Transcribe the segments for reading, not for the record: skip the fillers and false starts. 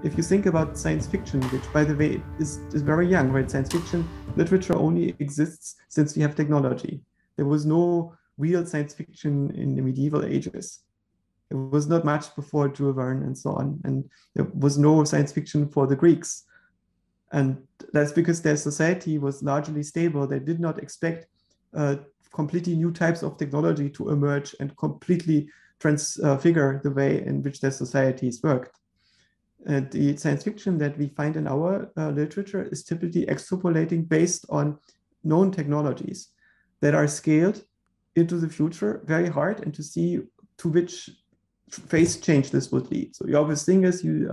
if you think about science fiction, which by the way is very young, right? Science fiction literature only exists since we have technology. There was no real science fiction in the medieval ages. It was not much before Jules Verne and so on. And there was no science fiction for the Greeks. And that's because their society was largely stable. They did not expect completely new types of technology to emerge and completely transfigure the way in which their societies worked. The science fiction that we find in our literature is typically extrapolating based on known technologies that are scaled into the future very hard, and to see to which phase change this would lead. So the obvious thing is you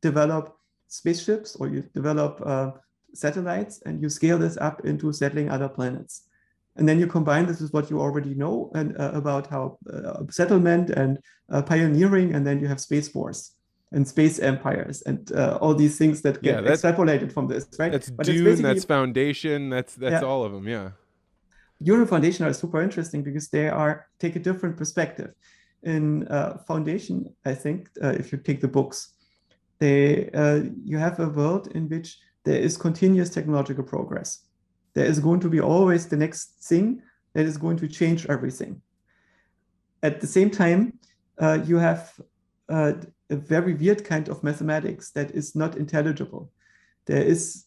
develop spaceships, or you develop satellites, and you scale this up into settling other planets. And then you combine this with what you already know and about how settlement and pioneering, and then you have space wars and space empires and all these things that get extrapolated from this, right? That's Dune, that's Foundation, that's all of them, yeah. Dune and Foundation are super interesting because they take a different perspective. In Foundation, I think, if you take the books, you have a world in which there is continuous technological progress. There is going to be always the next thing that is going to change everything. At the same time, you have a very weird kind of mathematics that is not intelligible. There is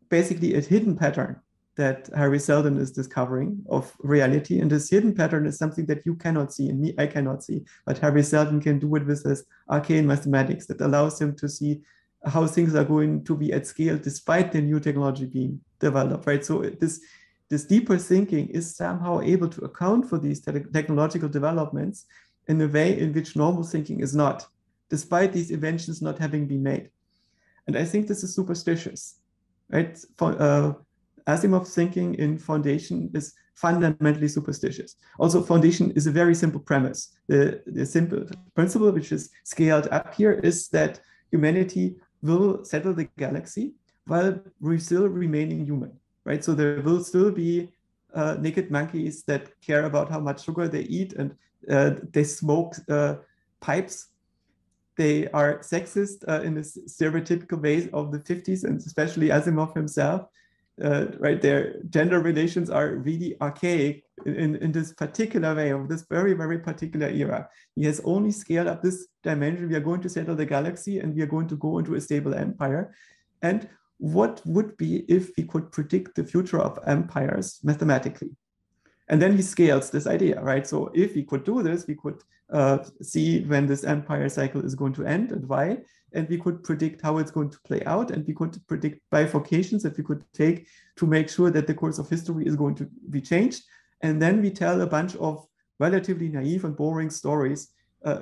basically a hidden pattern that Harry Seldon is discovering of reality. And this hidden pattern is something that you cannot see, and me, I cannot see. But Harry Seldon can do it with his arcane mathematics that allows him to see how things are going to be at scale despite the new technology being developed, right? So this deeper thinking is somehow able to account for these technological developments in a way in which normal thinking is not, despite these inventions not having been made. And I think this is superstitious, right? Asimov's thinking in Foundation is fundamentally superstitious. Also, Foundation is a very simple premise. The simple principle, which is scaled up here, is that humanity will settle the galaxy while we're still remaining human, right? So there will still be naked monkeys that care about how much sugar they eat, and they smoke pipes. They are sexist in a stereotypical way of the 50s, and especially Asimov himself. Right, their gender relations are really archaic in this particular way of this very, very particular era. He has only scaled up this dimension. We are going to settle the galaxy, and we are going to go into a stable empire. And what would be if we could predict the future of empires mathematically? And then he scales this idea, right? So if we could do this, we could see when this empire cycle is going to end and why, and we could predict how it's going to play out, and we could predict bifurcations that we could take to make sure that the course of history is going to be changed. And then we tell a bunch of relatively naive and boring stories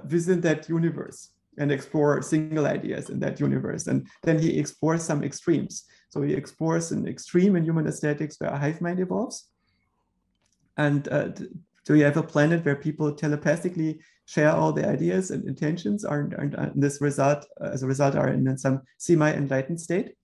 within that universe and explore single ideas in that universe. And then he explores some extremes. So he explores an extreme in human aesthetics where a hive mind evolves. And so you have a planet where people telepathically share all the ideas and intentions as a result are in some semi-enlightened state.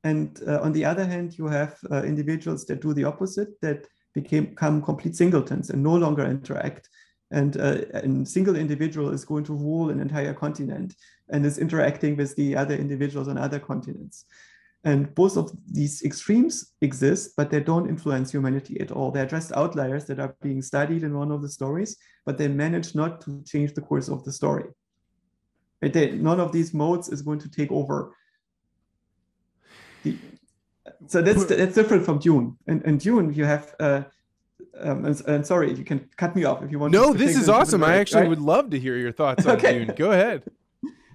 And on the other hand, you have individuals that do the opposite, that become complete singletons and no longer interact. And a single individual is going to rule an entire continent and is interacting with the other individuals on other continents. And both of these extremes exist, but they don't influence humanity at all. They're just outliers that are being studied in one of the stories, but they manage not to change the course of the story. Right? None of these modes is going to take over. So that's different from Dune. And Dune, you have, and sorry, you can cut me off if you want. No, this is awesome. I actually would love to hear your thoughts on Dune. Go ahead.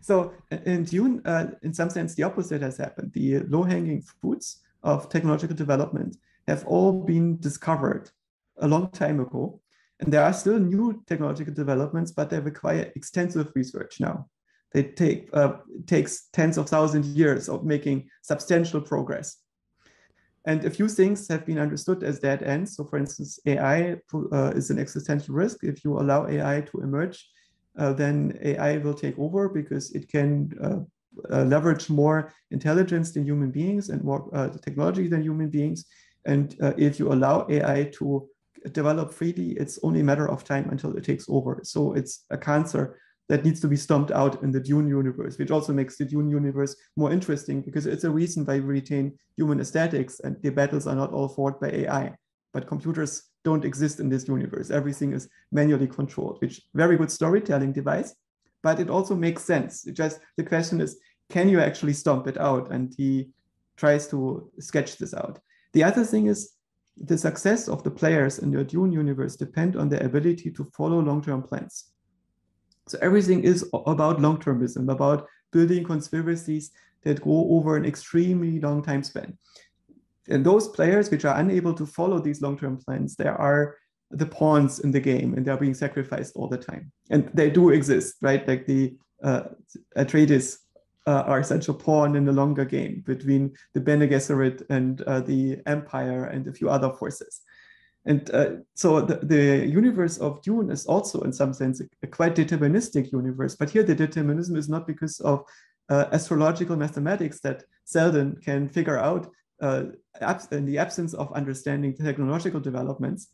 So in Dune, in some sense, the opposite has happened. The low-hanging fruits of technological development have all been discovered a long time ago. And there are still new technological developments, but they require extensive research now. They takes tens of thousands of years of making substantial progress. And a few things have been understood as dead ends. So for instance, AI is an existential risk. If you allow AI to emerge, then AI will take over because it can leverage more intelligence than human beings and more technology than human beings. And if you allow AI to develop freely, it's only a matter of time until it takes over. So it's a cancer that needs to be stomped out in the Dune universe, which also makes the Dune universe more interesting because it's a reason why we retain human aesthetics and the battles are not all fought by AI. But computers don't exist in this universe. Everything is manually controlled, which very good storytelling device, but it also makes sense. It just, the question is, can you actually stomp it out? And he tries to sketch this out. The other thing is the success of the players in the Dune universe depend on their ability to follow long-term plans. So everything is about long-termism, about building conspiracies that go over an extremely long time span. And those players which are unable to follow these long-term plans, they are the pawns in the game and they're being sacrificed all the time. And they do exist, right? Like the Atreides are such a pawn in the longer game between the Bene Gesserit and the Empire and a few other forces. And so the universe of Dune is also, in some sense, a quite deterministic universe. But here the determinism is not because of astrological mathematics that Selden can figure out in the absence of understanding technological developments,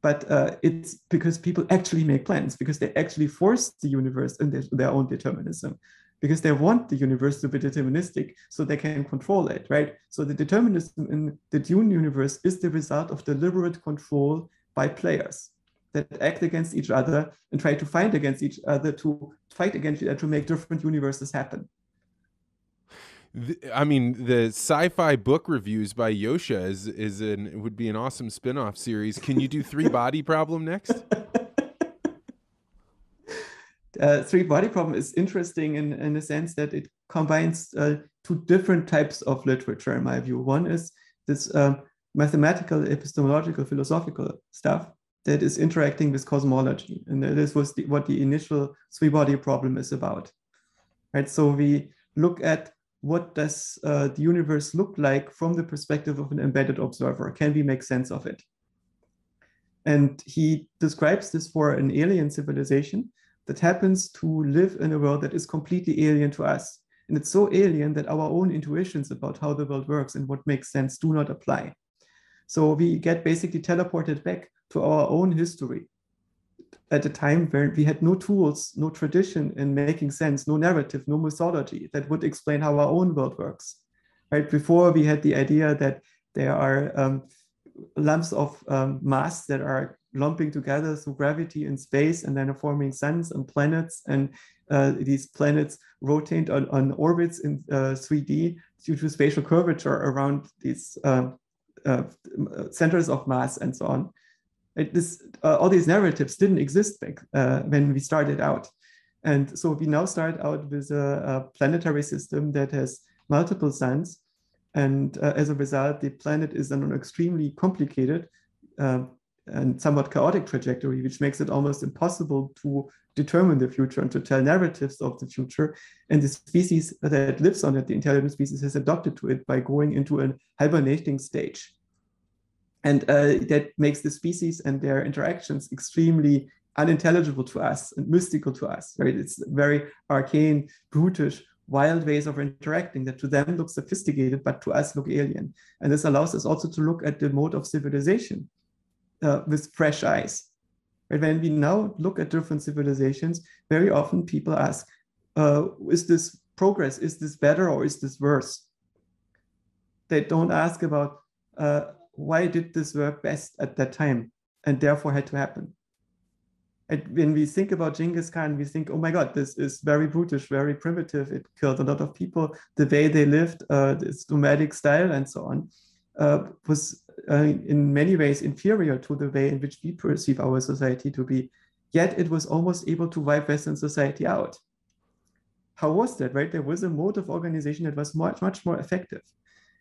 but it's because people actually make plans, because they actually force the universe in their own determinism, because they want the universe to be deterministic so they can control it, right? So the determinism in the Dune universe is the result of deliberate control by players that act against each other and try to fight against each other to make different universes happen. I mean, the sci-fi book reviews by Joscha would be an awesome spin-off series. Can you do Three Body Problem next? Three Body Problem is interesting in the sense that it combines two different types of literature, in my view. One is this mathematical, epistemological, philosophical stuff that is interacting with cosmology. And this was what the initial Three Body Problem is about, right? So we look at what does the universe look like from the perspective of an embedded observer? Can we make sense of it? And he describes this for an alien civilization that happens to live in a world that is completely alien to us. And it's so alien that our own intuitions about how the world works and what makes sense do not apply. So we get basically teleported back to our own history at a time where we had no tools, no tradition in making sense, no narrative, no mythology that would explain how our own world works. Right? Before we had the idea that there are lumps of mass that are lumping together through gravity in space and then are forming suns and planets, and these planets rotate on orbits in 3D due to spatial curvature around these centers of mass and so on. All these narratives didn't exist back when we started out. And so we now start out with a planetary system that has multiple suns. And as a result, the planet is on an extremely complicated and somewhat chaotic trajectory, which makes it almost impossible to determine the future and to tell narratives of the future. And the species that lives on it, the intelligent species, has adapted to it by going into a hibernating stage. And that makes the species and their interactions extremely unintelligible to us and mystical to us, right? It's very arcane, brutish, wild ways of interacting that to them look sophisticated, but to us look alien. And this allows us also to look at the mode of civilization with fresh eyes. Right? When we now look at different civilizations, very often people ask, is this progress? Is this better or is this worse? They don't ask about why did this work best at that time and therefore had to happen. And when we think about Genghis Khan, we think, oh my God, this is very brutish, very primitive. It killed a lot of people. The way they lived, this nomadic style and so on, was in many ways inferior to the way in which we perceive our society to be. Yet it was almost able to wipe Western society out. How was that, right? There was a mode of organization that was much, much more effective.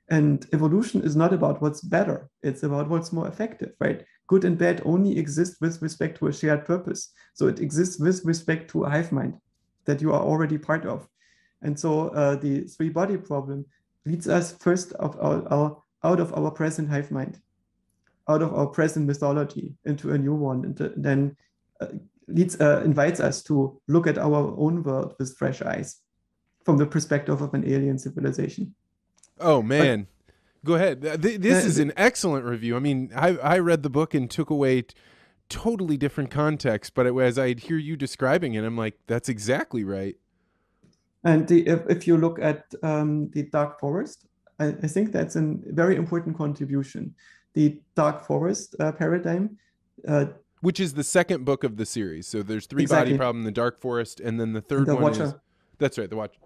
And evolution is not about what's better. It's about what's more effective, right? Good and bad only exist with respect to a shared purpose. So it exists with respect to a hive mind that you are already part of. And so the three body problem leads us first out of our present hive mind, out of our present mythology into a new one, and then invites us to look at our own world with fresh eyes from the perspective of an alien civilization. Oh, man. Go ahead. This is an excellent review. I mean, I read the book and took away totally different context, but as I hear you describing it, I'm like, that's exactly right. And if you look at the dark forest, I think that's a very important contribution. The dark forest paradigm, which is the second book of the series. So there's Three Body exactly, Problem, the Dark Forest, and then the third the one is, Watcher. that's right, the Watch.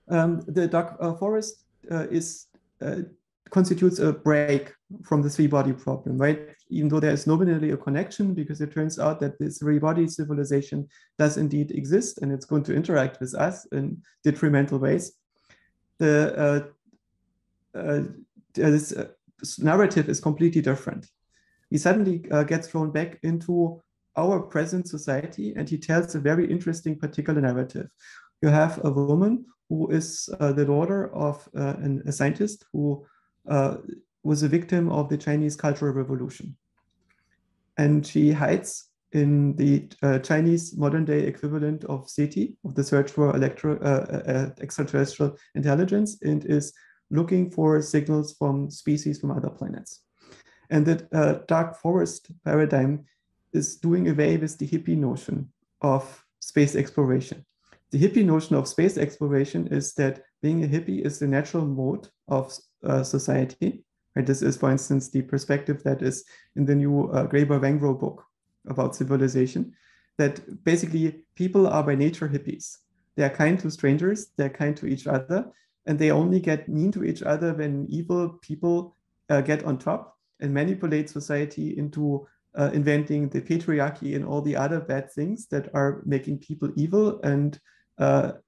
The dark forest constitutes a break from the three-body problem, right? Even though there is nominally a connection, because it turns out that this three-body civilization does indeed exist, and it's going to interact with us in detrimental ways. This narrative is completely different. He suddenly gets thrown back into our present society, and he tells a very interesting particular narrative. You have a woman who is the daughter of a scientist who was a victim of the Chinese Cultural Revolution. And she hides in the Chinese modern day equivalent of SETI, of the Search for Extraterrestrial Intelligence, and is looking for signals from species from other planets. And that dark forest paradigm is doing away with the hippie notion of space exploration. The hippie notion of space exploration is that being a hippie is the natural mode of society. Right? This is, for instance, the perspective that is in the new Graeber-Wengro book about civilization, that basically people are by nature hippies. They are kind to strangers, they're kind to each other, and they only get mean to each other when evil people get on top and manipulate society into inventing the patriarchy and all the other bad things that are making people evil and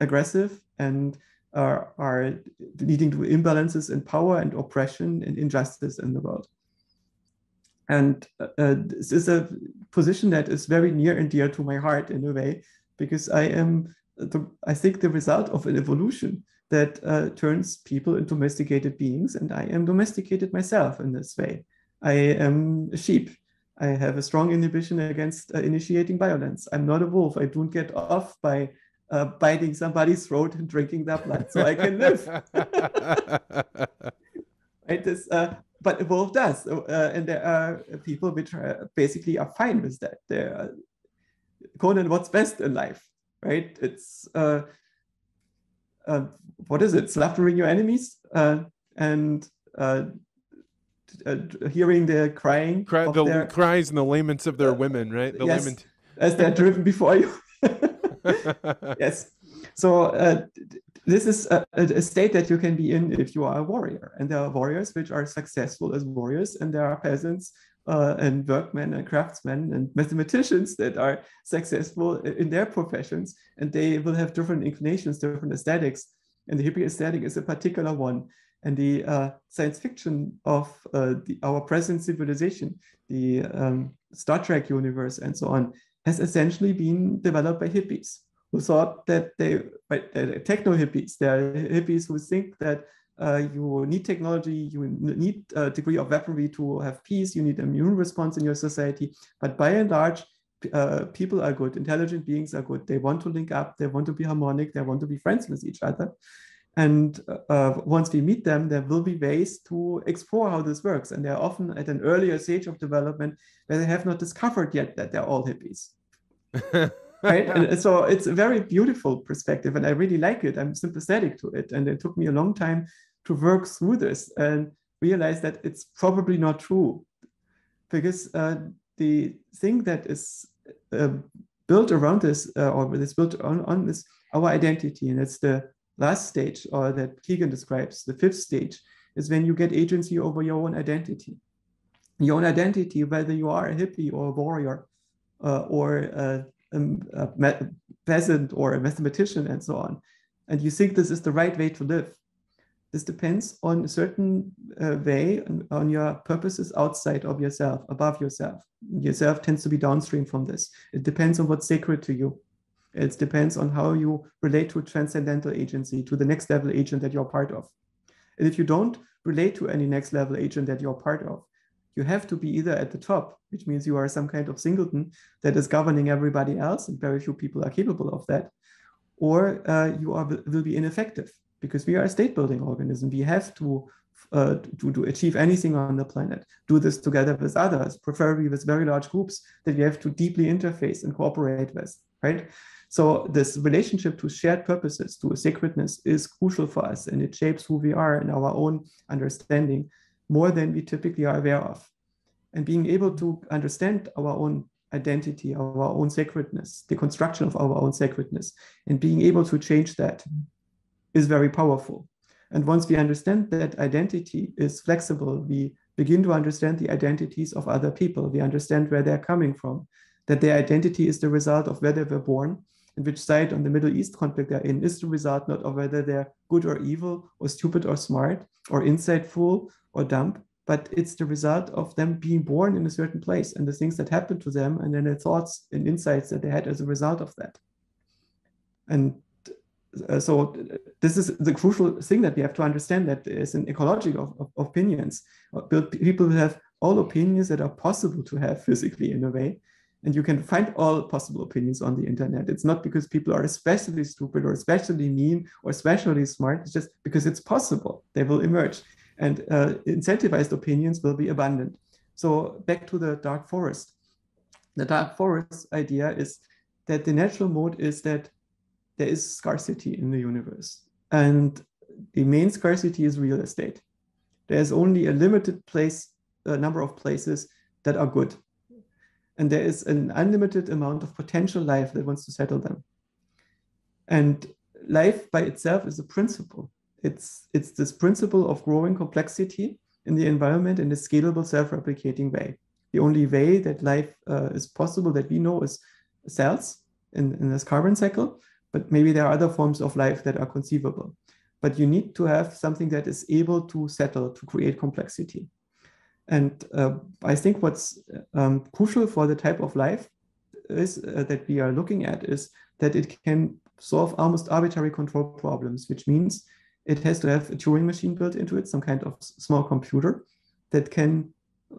aggressive and are leading to imbalances in power and oppression and injustice in the world. And this is a position that is very near and dear to my heart in a way, because I think the result of an evolution that turns people into domesticated beings, and I am domesticated myself in this way. I am a sheep. I have a strong inhibition against initiating violence. I'm not a wolf. I don't get off by biting somebody's throat and drinking their blood so I can live. Right? But a wolf does. And there are people which basically are fine with that. They're Conan, what's best in life, right? It's, what is it? Slaughtering your enemies and hearing the crying. The cries and the laments of their women, right? The yes, as they're driven before you. Yes. So this is a state that you can be in if you are a warrior. And there are warriors which are successful as warriors, and there are peasants and workmen and craftsmen and mathematicians that are successful in their professions, and they will have different inclinations, different aesthetics. And the hippie aesthetic is a particular one. And the science fiction of our present civilization, the Star Trek universe and so on, has essentially been developed by hippies who thought that techno hippies, they're hippies who think that you need technology, you need a degree of weaponry to have peace, you need an immune response in your society. But by and large, people are good, intelligent beings are good. They want to link up, they want to be harmonic, they want to be friends with each other. And once we meet them, there will be ways to explore how this works. And they're often at an earlier stage of development where they have not discovered yet that they're all hippies. Right? And so it's a very beautiful perspective, and I really like it. I'm sympathetic to it. And it took me a long time to work through this and realize that it's probably not true. Because the thing that is built around this, or is built on this, our identity, and it's the last stage, or that Keegan describes, the fifth stage, is when you get agency over your own identity. Your own identity, whether you are a hippie or a warrior, or a peasant or a mathematician and so on, and you think this is the right way to live. This depends on a certain way on your purposes outside of yourself, above yourself. Yourself tends to be downstream from this. It depends on what's sacred to you. It depends on how you relate to transcendental agency, to the next level agent that you're part of. And if you don't relate to any next level agent that you're part of, you have to be either at the top, which means you are some kind of singleton that is governing everybody else, and very few people are capable of that, or you will be ineffective, because we are a state building organism. We have to to achieve anything on the planet, do this together with others, preferably with very large groups that you have to deeply interface and cooperate with, right? So this relationship to shared purposes, to sacredness, is crucial for us, and it shapes who we are in our own understanding more than we typically are aware of. And being able to understand our own identity, our own sacredness, the construction of our own sacredness, and being able to change that is very powerful. And once we understand that identity is flexible, we begin to understand the identities of other people. We understand where they're coming from, that their identity is the result of where they were born, and which side on the Middle East conflict they're in is the result not of whether they're good or evil, or stupid or smart, or insightful or dumb, but it's the result of them being born in a certain place and the things that happened to them, and then the thoughts and insights that they had as a result of that. And so this is the crucial thing that we have to understand, that there's an ecology of opinions. People have all opinions that are possible to have physically in a way, and you can find all possible opinions on the internet. It's not because people are especially stupid or especially mean or especially smart. It's just because it's possible. They will emerge, and incentivized opinions will be abundant. So back to the dark forest. The dark forest idea is that the natural mode is that there is scarcity in the universe, and the main scarcity is real estate. There's only a limited number of places that are good, and there is an unlimited amount of potential life that wants to settle them. And life by itself is a principle. It's this principle of growing complexity in the environment in a scalable, self-replicating way. The only way that life is possible that we know is cells in this carbon cycle, but maybe there are other forms of life that are conceivable. But you need to have something that is able to settle, to create complexity. And I think what's crucial for the type of life is that we are looking at is that it can solve almost arbitrary control problems, which means it has to have a Turing machine built into it, some kind of small computer that can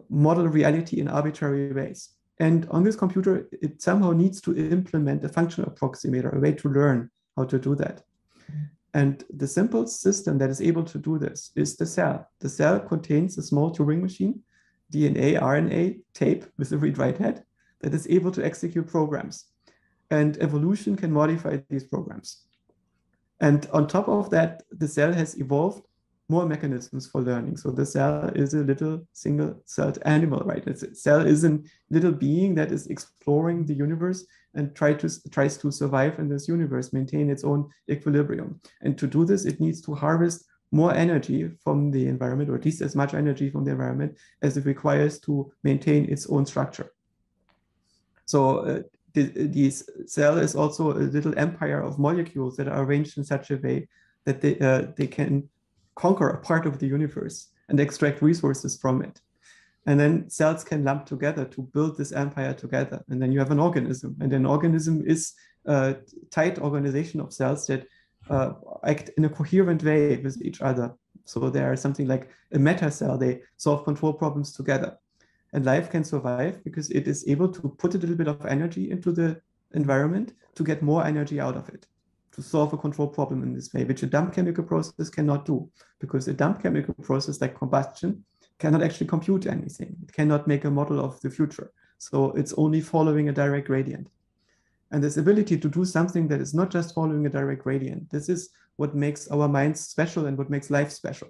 model reality in arbitrary ways. And on this computer, it somehow needs to implement a functional approximator, a way to learn how to do that. And the simple system that is able to do this is the cell. The cell contains a small Turing machine, DNA, RNA, tape with a read-write head that is able to execute programs. And evolution can modify these programs. And on top of that, the cell has evolved more mechanisms for learning. So the cell is a little single-celled animal, right? A cell is a little being that is exploring the universe and tries to survive in this universe, maintain its own equilibrium. And to do this, it needs to harvest more energy from the environment, or at least as much energy from the environment as it requires to maintain its own structure. So this cell is also a little empire of molecules that are arranged in such a way that they can conquer a part of the universe and extract resources from it. And then cells can lump together to build this empire together. And then you have an organism. And an organism is a tight organization of cells that act in a coherent way with each other. So there are something like a meta cell. They solve control problems together. And life can survive because it is able to put a little bit of energy into the environment to get more energy out of it, to solve a control problem in this way, which a dumb chemical process cannot do, because a dumb chemical process like combustion cannot actually compute anything. It cannot make a model of the future. So it's only following a direct gradient. And this ability to do something that is not just following a direct gradient, this is what makes our minds special and what makes life special.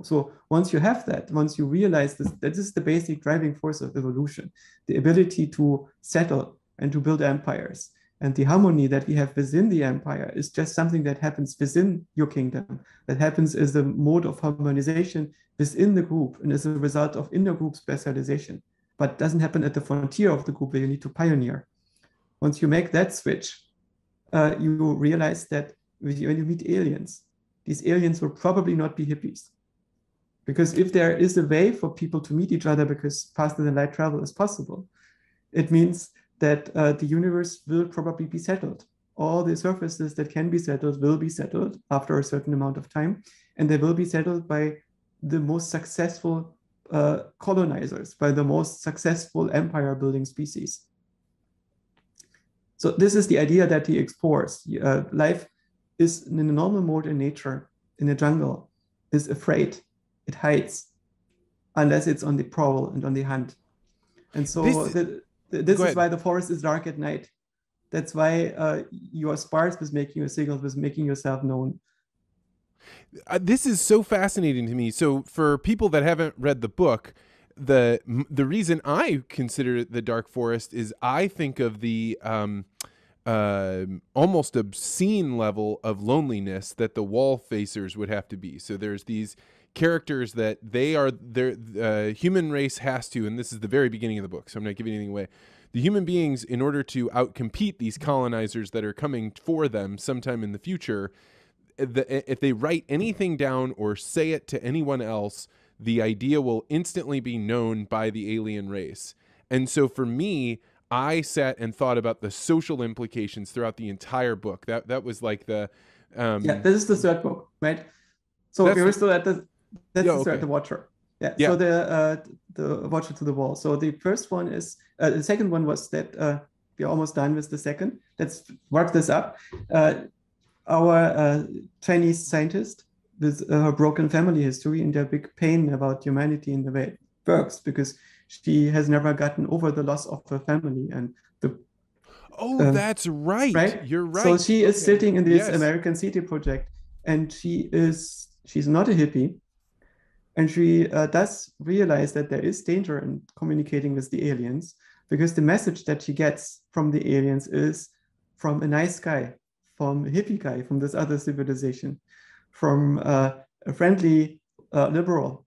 So once you have that, once you realize this, that is the basic driving force of evolution, the ability to settle and to build empires. And the harmony that we have within the empire is just something that happens within your kingdom, that happens as a mode of harmonization within the group and as a result of inter-group specialization, but doesn't happen at the frontier of the group where you need to pioneer. Once you make that switch, you realize that when you meet aliens, these aliens will probably not be hippies. Because if there is a way for people to meet each other because faster than light travel is possible, it means that the universe will probably be settled. All the surfaces that can be settled will be settled after a certain amount of time, and they will be settled by the most successful colonizers, by the most successful empire-building species. So this is the idea that he explores. Life is in a normal mode in nature, in a jungle, is afraid. it hides unless it's on the prowl and on the hunt. And so this is why the forest is dark at night. That's why you are sparse with making your signals, with making yourself known. This is so fascinating to me. So for people that haven't read the book, the reason I consider it the dark forest is I think of the almost obscene level of loneliness that the wall facers would have to be. So there's these characters that the human race has to, and this is the very beginning of the book, so I'm not giving anything away. The human beings, in order to outcompete these colonizers that are coming for them sometime in the future, if they write anything down or say it to anyone else, the idea will instantly be known by the alien race. And so for me, I sat and thought about the social implications throughout the entire book. That was like the this is the third book, right? So we're still at the third, the Watcher. Yeah. So the Watcher to the Wall. So the first one is the second one was that we're almost done with the second. Let's work this up. Our Chinese scientist with her broken family history and their big pain about humanity and the way it works, because she has never gotten over the loss of her family and the. That's right. Right. You're right. So she is sitting in this American City project, and she's not a hippie, and she does realize that there is danger in communicating with the aliens, because the message that she gets from the aliens is from a nice guy, from a hippie guy, from this other civilization, from a friendly liberal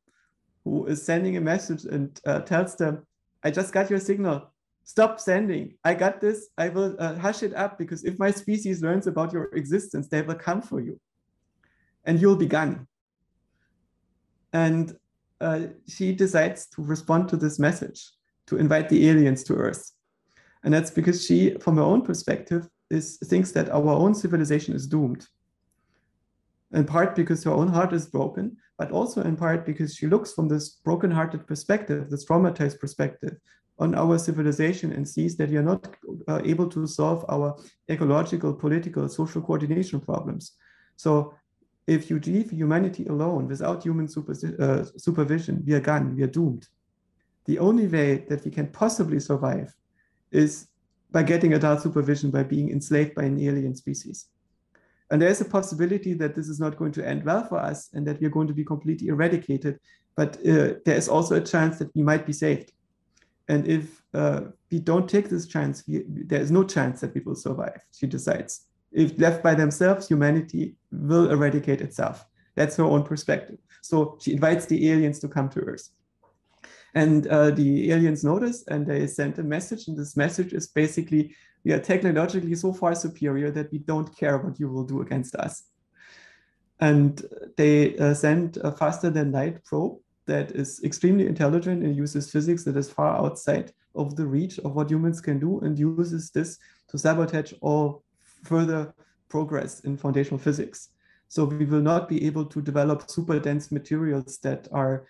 who is sending a message and tells them, I just got your signal. Stop sending. I got this. I will hush it up, because if my species learns about your existence, they will come for you and you'll be gone. And she decides to respond to this message, to invite the aliens to Earth. And that's because she, from her own perspective, thinks that our own civilization is doomed. In part because her own heart is broken, but also in part because she looks from this broken-hearted perspective, this traumatized perspective, on our civilization, and sees that we are not able to solve our ecological, political, social coordination problems. So if you leave humanity alone without human supervision, we are gone, we are doomed. The only way that we can possibly survive is by getting adult supervision, by being enslaved by an alien species. And there's a possibility that this is not going to end well for us and that we're going to be completely eradicated, but there is also a chance that we might be saved. And if we don't take this chance, there is no chance that we will survive, she decides. If left by themselves, humanity will eradicate itself. That's her own perspective. So she invites the aliens to come to Earth. And the aliens notice, and they send a message. And this message is basically, we are technologically so far superior that we don't care what you will do against us. And they send a faster than light probe that is extremely intelligent and uses physics that is far outside of the reach of what humans can do, and uses this to sabotage all further progress in foundational physics. So we will not be able to develop super dense materials that are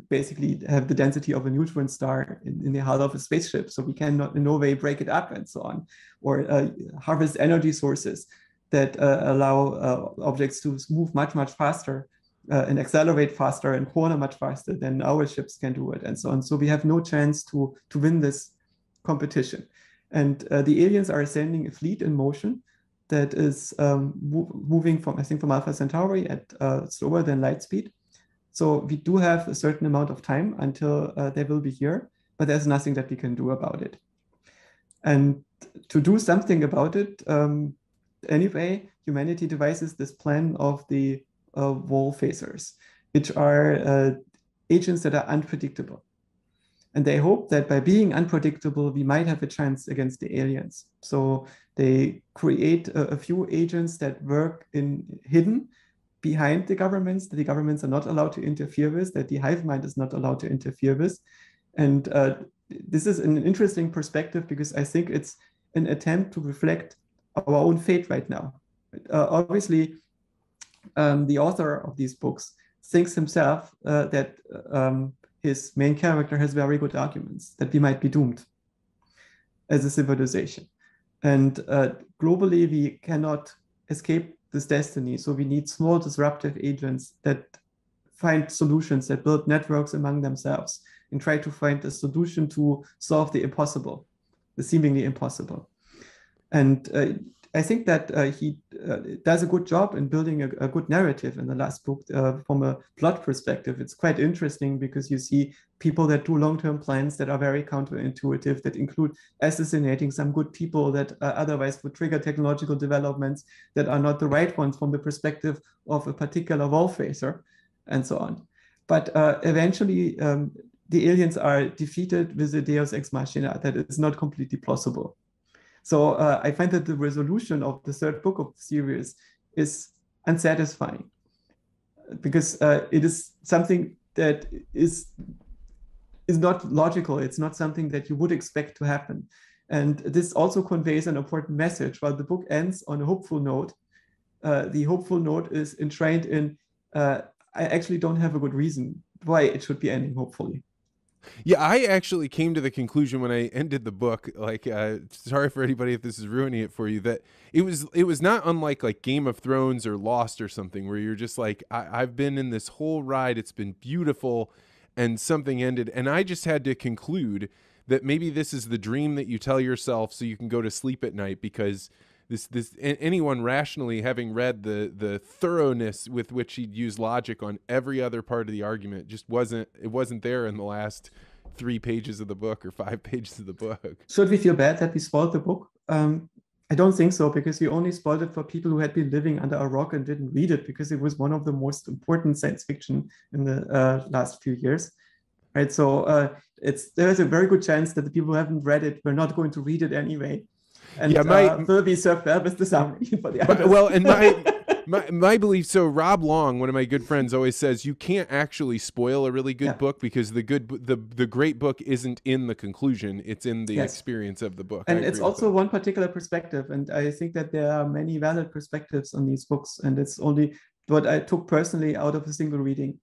basically have the density of a neutron star in the hull of a spaceship. So we cannot in no way break it up and so on, or harvest energy sources that allow objects to move much, much faster and accelerate faster and corner much faster than our ships can do it, and so on. So we have no chance to win this competition. And the aliens are sending a fleet in motion that is moving from, I think, from Alpha Centauri at slower than light speed. So we do have a certain amount of time until they will be here, but there's nothing that we can do about it. And to do something about it, anyway, humanity devises this plan of the wall phasers, which are agents that are unpredictable. And they hope that by being unpredictable, we might have a chance against the aliens. So they create a few agents that work hidden behind the governments, that the governments are not allowed to interfere with, that the hive mind is not allowed to interfere with. And this is an interesting perspective, because I think it's an attempt to reflect our own fate right now. Obviously, the author of these books thinks himself that his main character has very good arguments, that we might be doomed as a civilization. And globally, we cannot escape this destiny. So we need small disruptive agents that find solutions, that build networks among themselves and try to find a solution to solve the impossible, the seemingly impossible. And I think that he does a good job in building a good narrative in the last book from a plot perspective. It's quite interesting because you see people that do long-term plans that are very counterintuitive, that include assassinating some good people that otherwise would trigger technological developments that are not the right ones from the perspective of a particular wall facer, and so on. But eventually, the aliens are defeated with a Deus Ex Machina that is not completely plausible. So I find that the resolution of the third book of the series is unsatisfying because it is something that is not logical. It's not something that you would expect to happen. And this also conveys an important message. While the book ends on a hopeful note, the hopeful note is enshrined in, I actually don't have a good reason why it should be ending hopefully. Yeah, I actually came to the conclusion when I ended the book, like, sorry for anybody if this is ruining it for you, that it was not unlike like Game of Thrones or Lost or something, where you're just like, I've been in this whole ride, it's been beautiful, and something ended, and I just had to conclude that maybe this is the dream that you tell yourself so you can go to sleep at night, because this anyone rationally, having read the thoroughness with which he'd use logic on every other part of the argument, just wasn't there in the last 3 pages of the book or 5 pages of the book. Should we feel bad that we spoiled the book? I don't think so, because we only spoiled it for people who had been living under a rock and didn't read it, because it was one of the most important science fiction in the last few years. Right, so there's a very good chance that the people who haven't read it were not going to read it anyway. And yeah, will be served well with the summary for the others. Well, and my belief, so Rob Long, one of my good friends, always says you can't actually spoil a really good book, because the great book isn't in the conclusion, it's in the experience of the book. And it's also one particular perspective, and I think that there are many valid perspectives on these books, and it's only what I took personally out of a single reading.